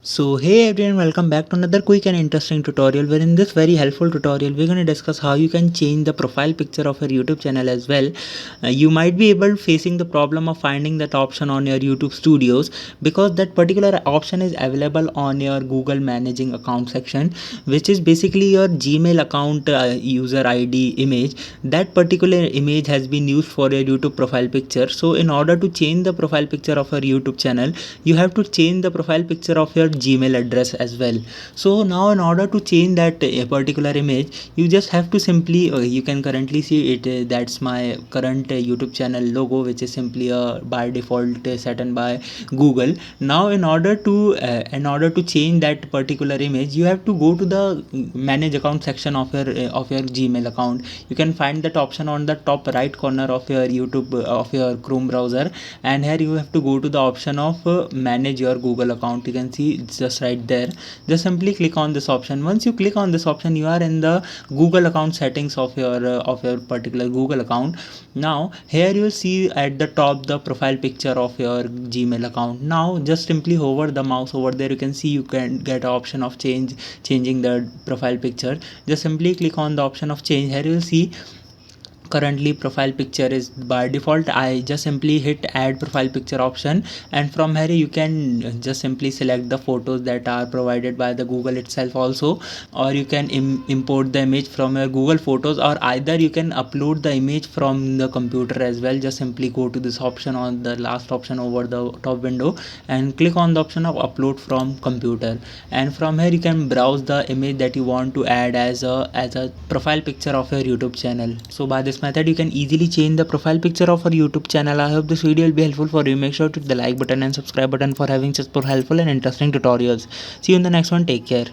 So hey everyone, welcome back to another quick and interesting tutorial, where in this very helpful tutorial we're going to discuss how you can change the profile picture of your YouTube channel as well. You might be able facing the problem of finding that option on your YouTube studios, because that particular option is available on your Google managing account section, which is basically your Gmail account user ID image. That particular image has been used for your YouTube profile picture. So in order to change the profile picture of your YouTube channel, you have to change the profile picture of your Gmail address as well. So now in order to change that particular image, you just have to simply you can currently see it, that's my current YouTube channel logo, which is simply by default set in by Google. Now in order to change that particular image, you have to go to the manage account section of your Gmail account. You can find that option on the top right corner of your YouTube of your Chrome browser, and here you have to go to the option of manage your Google account. You can see it's just right there. Just simply click on this option. Once you click on this option, you are in the Google account settings of your particular Google account. Now here you will see at the top the profile picture of your Gmail account. Now just simply hover the mouse over there. You can see you can get an option of changing the profile picture. Just simply click on the option of change. Here you will see currently profile picture is by default. I just simply hit add profile picture option, and from here you can just simply select the photos that are provided by the Google itself also, or you can import the image from your Google Photos, or either you can upload the image from the computer as well. Just simply go to this option on the last option over the top window and click on the option of upload from computer, and from here you can browse the image that you want to add as a profile picture of your YouTube channel. So by this method you can easily change the profile picture of our YouTube channel. I hope this video will be helpful for you. Make sure to hit the like button and subscribe button for having such helpful and interesting tutorials. See you in the next one. Take care.